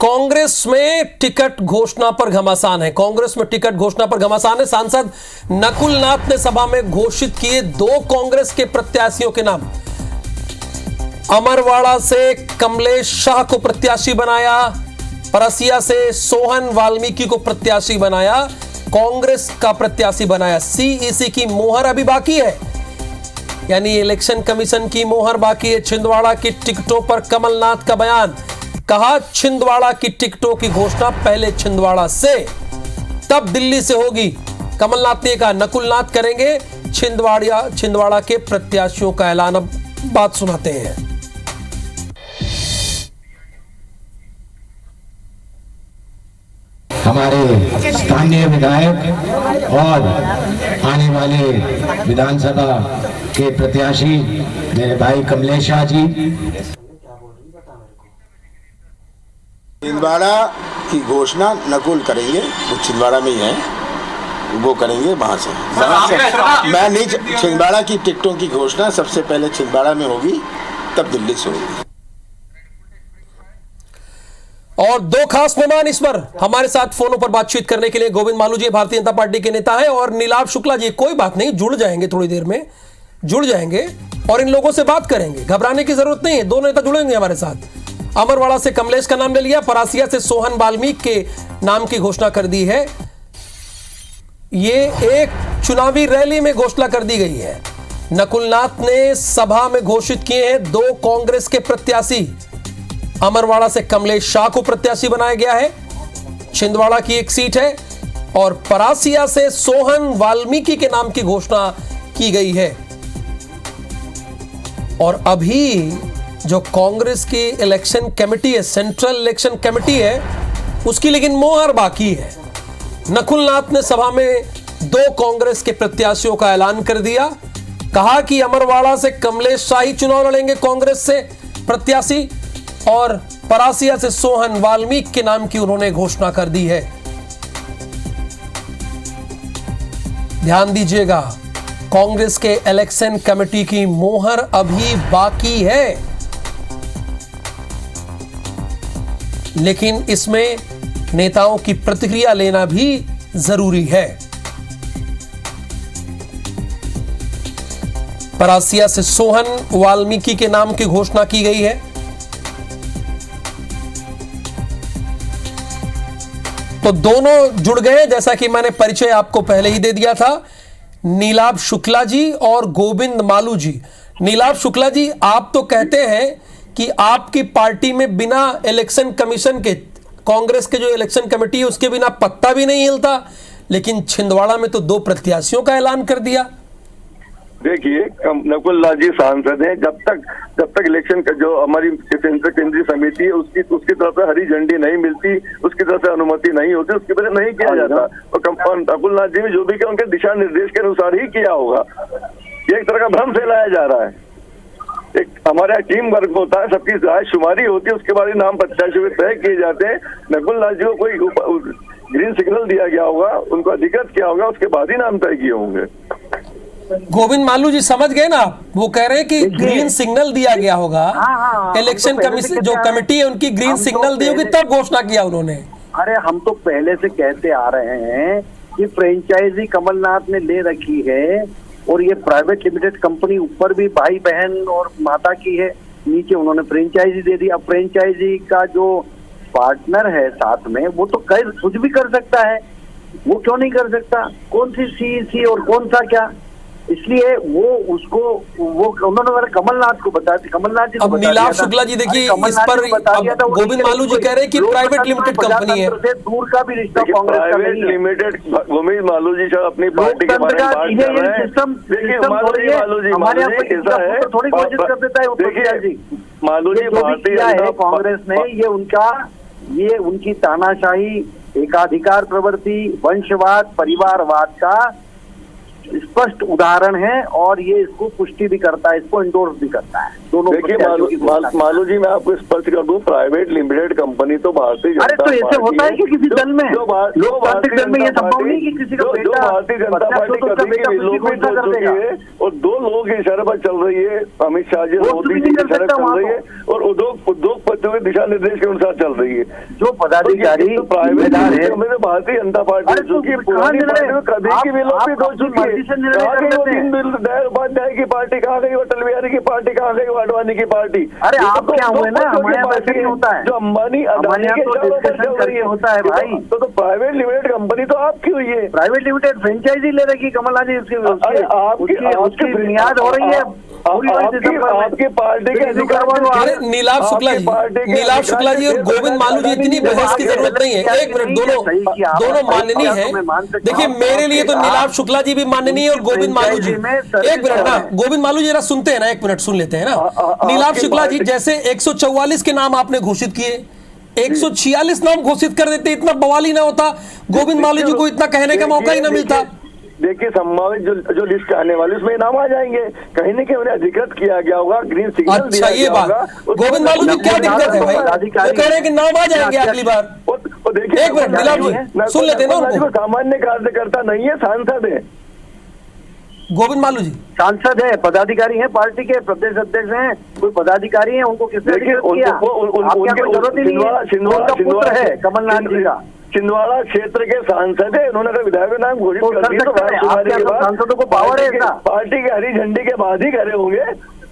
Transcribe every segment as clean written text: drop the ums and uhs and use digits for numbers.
कांग्रेस में टिकट घोषणा पर घमासान है। कांग्रेस में टिकट घोषणा पर घमासान है। सांसद नकुल नाथ ने सभा में घोषित किए 2 कांग्रेस के प्रत्याशियों के नाम। अमरवाड़ा से कमलेश शाह को प्रत्याशी बनाया, परसिया से सोहन वाल्मीकि को प्रत्याशी बनाया, कांग्रेस का प्रत्याशी बनाया। सीईसी की मोहर अभी बाकी है, यानी इलेक्शन कमीशन की मोहर बाकी है। छिंदवाड़ा की टिकटों पर कमलनाथ का बयान, कहा छिंदवाड़ा की टिकटों की घोषणा पहले छिंदवाड़ा से तब दिल्ली से होगी। कमलनाथ ने कहा नकुल नाथ करेंगे छिंदवाड़ा के प्रत्याशियों का ऐलान। अब बात सुनाते हैं। हमारे स्थानीय विधायक और आने वाले विधानसभा के प्रत्याशी मेरे भाई कमलेश शाह जी। छिंदवाड़ा की घोषणा नकुल करेंगे, वो छिंदवाड़ा में ही है, वो करेंगे वहां से। मैं नहीं, छिंदवाड़ा की टिकटों की घोषणा सबसे पहले छिंदवाड़ा में होगी, तब दिल्ली से होगी। और 2 खास मेहमान इस पर हमारे साथ फोनों पर बातचीत करने के लिए गोविंद मालू जी भारतीय जनता पार्टी के नेता हैं, और नीलाभ शुक्ला जी। कोई बात नहीं, जुड़ जाएंगे, थोड़ी देर में जुड़ जाएंगे और इन लोगों से बात करेंगे। घबराने की जरूरत नहीं है, दोनों नेता जुड़ेंगे हमारे साथ। अमरवाड़ा से कमलेश का नाम ले लिया, परासिया से सोहन वाल्मीकि के नाम की घोषणा कर दी है। ये एक चुनावी रैली में घोषणा कर दी गई है। नकुल नाथ ने सभा में घोषित किए हैं 2 कांग्रेस के प्रत्याशी। अमरवाड़ा से कमलेश शाह को प्रत्याशी बनाया गया है, छिंदवाड़ा की एक सीट है, और परासिया से सोहन वाल्मीकि के नाम की घोषणा की गई है। और अभी जो कांग्रेस की इलेक्शन कमेटी है, सेंट्रल इलेक्शन कमेटी है, उसकी लेकिन मोहर बाकी है। नकुल नाथ ने सभा में 2 कांग्रेस के प्रत्याशियों का ऐलान कर दिया, कहा कि अमरवाड़ा से कमलेश शाह ही चुनाव लड़ेंगे कांग्रेस से प्रत्याशी, और परासिया से सोहन वाल्मीकि के नाम की उन्होंने घोषणा कर दी है। ध्यान दीजिएगा, कांग्रेस के इलेक्शन कमेटी की मोहर अभी बाकी है, लेकिन इसमें नेताओं की प्रतिक्रिया लेना भी जरूरी है। परासिया से सोहन वाल्मीकि के नाम की घोषणा की गई है। तो दोनों जुड़ गए, जैसा कि मैंने परिचय आपको पहले ही दे दिया था। नीलाभ शुक्ला जी और गोविंद मालू जी। नीलाभ शुक्ला जी, आप तो कहते हैं कि आपकी पार्टी में बिना इलेक्शन कमीशन के, कांग्रेस के जो इलेक्शन कमेटी है उसके बिना पत्ता भी नहीं हिलता, लेकिन छिंदवाड़ा में तो 2 प्रत्याशियों का ऐलान कर दिया। देखिए, नकुल नाथ जी सांसद हैं। जब तक इलेक्शन का जो हमारी केंद्रीय समिति है उसकी तरफ से हरी झंडी नहीं मिलती, उसकी तरफ से अनुमति नहीं होती, उसकी वजह नहीं किया जाता। और नकुल नाथ जी ने जो भी किया उनके दिशा निर्देश के अनुसार ही किया होगा। ये एक तरह का भ्रम फैलाया जा रहा है। एक हमारे यहाँ टीम वर्क होता है, सबकी राय शुमारी होती है, उसके बाद ही नाम प्रत्याशी तय किए जाते हैं। नकुल नाथ जी को कोई ग्रीन सिग्नल दिया गया होगा, उनको अधिकृत किया होगा, उसके बाद ही नाम तय किए होंगे। गोविंद मालू जी समझ गए ना, वो कह रहे हैं कि ग्रीन सिग्नल दिया गया होगा। इलेक्शन कमीशन जो कमेटी है उनकी ग्रीन सिग्नल दी होगी, तब घोषणा किया उन्होंने। अरे हम तो पहले से कहते आ रहे हैं कि फ्रेंचाइजी कमलनाथ ने ले रखी है, और ये प्राइवेट लिमिटेड कंपनी ऊपर भी भाई बहन और माता की है, नीचे उन्होंने फ्रेंचाइजी दे दी। अब फ्रेंचाइजी का जो पार्टनर है साथ में, वो तो कुछ भी कर सकता है, वो क्यों नहीं कर सकता? कौन सी सीईसी और कौन सा क्या? इसलिए वो उन्होंने कमलनाथ को बताया था। कमलनाथ जी अब नीलाभ शुक्ला जी देखिए, इस पर गोविंद मालू जी कह रहे हैं कि प्राइवेट लिमिटेड कंपनी है, दूर का भी रिश्ता कांग्रेस का नहीं है। लिमिटेड गोविंद मालू जी अपनी पार्टी के बारे में बात कर रहे हैं। देखिए मालू जी हमारे यहाँ ऐसा है, थोड़ी कोशिश कर देता है। देखिए मालू जी, भारतीय कांग्रेस ने ये उनकी तानाशाही, एकाधिकार प्रवृत्ति, वंशवाद, परिवारवाद का स्पष्ट उदाहरण है, और ये इसको पुष्टि भी करता है, इसको इंडोर्स भी करता है। दोनों देखिए प्रत्याशियों की घोषणा की। मालू जी, मैं आपको स्पष्ट कर दूं, प्राइवेट लिमिटेड कंपनी तो भारतीय जनता अरे तो ऐसे होता है कि किसी दल में लोकतांत्रिक दल में ये संभव नहीं कि किसी का बेटा भारतीय जनता पार्टी कभी की विलोपित हो चुकी है और 2 लोगों की इशारे पर चल रही है, अमित शाह जी मोदी जी की इशारे चल रही है और उद्योगपतियों के दिशा निर्देश के अनुसार चल रही है। जो पदाधिकारी प्राइवेट है भारतीय जनता पार्टी चूंकि पुरानी पार्टी में कभी की विलोपित हो चुकी है। कहाँ गई वो दीनदयाल उपाध्याय की पार्टी, कहाँ गई वो अटल बिहारी की पार्टी, कहाँ गई वो आडवाणी की पार्टी? अरे आप क्या हुए ना, हमारे यहाँ वैसे नहीं होता है, जो अंबानी अदानी के डिस्कशन करके होता है भाई। तो प्राइवेट लिमिटेड कंपनी तो आपकी हुई है। प्राइवेट लिमिटेड फ्रेंचाइजी ले रखी कमलनाथ जी, उसकी बुनियाद हो रही है आपकी पार्टी के अरे नीलाभ शुक्ला जी और गोविंद मालू जी, इतनी बहस की जरूरत नहीं है। एक मिनट, दोनों माननीय है। देखिए मेरे लिए तो नीलाभ शुक्ला जी भी माननीय और गोविंद मालू जी, एक मिनट ना, गोविंद मालू जी जरा सुनते हैं ना, एक मिनट सुन लेते हैं ना। नीलाभ शुक्ला जी, जैसे 144 के नाम आपने घोषित किए, 146 नाम घोषित कर देते, इतना बवाल ही ना होता, गोविंद मालू जी को इतना कहने का मौका ही ना मिलता। देखिए संभावित जो लिस्ट आने वाली उसमें नाम आ जाएंगे, कहीं न कहीं उन्हें अधिकृत किया गया होगा, ग्रीन सिग्नल अच्छा ये बात, गोविंद मालू जी क्या दिक्कत है भाई, वो कह रहे हैं कि नाम आ जाएंगे अगली बार। देखिए एक मिनट नीलाभ जी सुन लेते हैं ना उनको। सामान्य कार्यकर्ता नहीं है, सांसद है गोविंद मालू जी, सांसद है, पदाधिकारी हैं, पार्टी के प्रदेश अध्यक्ष हैं, कोई पदाधिकारी हैं, उनको किसने किया? जरूरत ही नहीं है, उनका पुत्र है कमलनाथ जी का, छिंदवाड़ा क्षेत्र के सांसद है, उन्होंने विधायक का नाम घोषित कर दिया। सांसदों को पावर है इसका, पार्टी के हरी झंडी के बाद ही खड़े होंगे।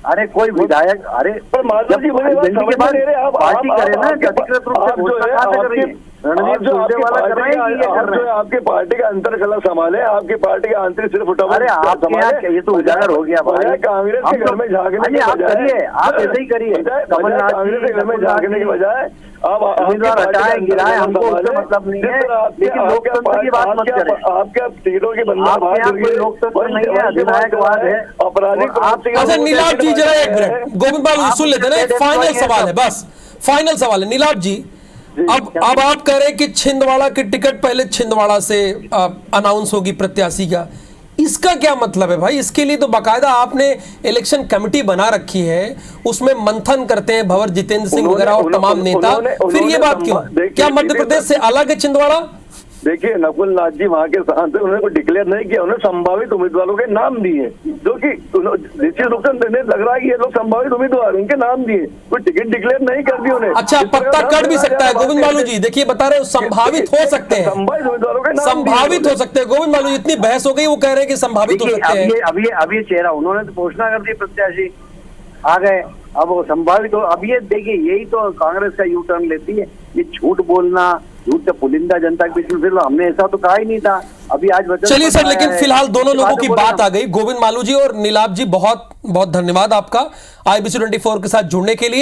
अरे कोई विधायक, अरे पर माधव जी मुझे के बाद पार्टी करे ना, अधिकृत रूप से घोषणा कर रही है, रणदीप सुरजेवाला कर रहे हैं कि ये कर रहे हैं? आपकी पार्टी का अंतर कला संभाले, आपकी पार्टी का आंतरिक सिर्फ उठा। अरे आपके यहाँ ये तो उजागर हो गया भाई, कांग्रेस के घर में झांकने आप करिए, आप ऐसे ही करिए, कांग्रेस के घर में झांकने के बजाय आप उम्मीदवार हटाए गिराए, हमको उससे मतलब नहीं है, लेकिन लोकतंत्र की बात मत करें। आपके टिकटों की बंदा आपके यहाँ कोई लोकतंत्र नहीं है, अधिनायकवाद है, आपराधिक। अच्छा नीलाभ जी जरा एक मिनट, गोविंद मालू जी सुन लेते हैं ना, एक फाइनल सवाल है, बस फाइनल सवाल है नीलाभ जी। अब आप कह रहे हैं कि छिंदवाड़ा की टिकट पहले छिंदवाड़ा से अनाउंस होगी प्रत्याशी का, इसका क्या मतलब है भाई? इसके लिए तो बाकायदा आपने इलेक्शन कमेटी बना रखी है, उसमें मंथन करते हैं भंवर जितेंद्र सिंह वगैरह और तमाम नेता, फिर ये बात क्यों? क्या मध्य प्रदेश से अलग है छिंदवाड़ा? देखिए नकुल नाथ जी वहाँ के सांसद, उन्होंने कोई डिक्लेयर नहीं किया, उन्होंने संभावित उम्मीदवारों के नाम दिए, जो कि निश्चित रूप से लग रहा है कि ये लोग संभावित उम्मीदवार, उनके नाम दिए, कोई टिकट डिक्लेयर नहीं कर दी उन्हें। अच्छा पत्ता कट भी सकता है गोविंद मालू जी, देखिए बता रहे हो संभावित हो सकते हैं, संभावित उम्मीदवारों के नाम संभावित हो सकते हैं। गोविंद मालू जी इतनी बहस हो गई, वो कह रहे हैं कि संभावित हो सकते हैं। अब ये चेहरा उन्होंने तो घोषणा कर दी, प्रत्याशी आ गए, अब वो संभावित हो। अब ये देखिए यही तो कांग्रेस का यू टर्न लेती है, ये झूठ बोलना, झूठ तो पुलिंदा जनता के बीच में, फिर हमने ऐसा तो कहा ही नहीं था, अभी आज चलिए सर, लेकिन फिलहाल दोनों लोगों की बात आ गई। गोविंद मालू जी और नीलाभ जी बहुत बहुत धन्यवाद आपका IBC 24 के साथ जुड़ने के लिए।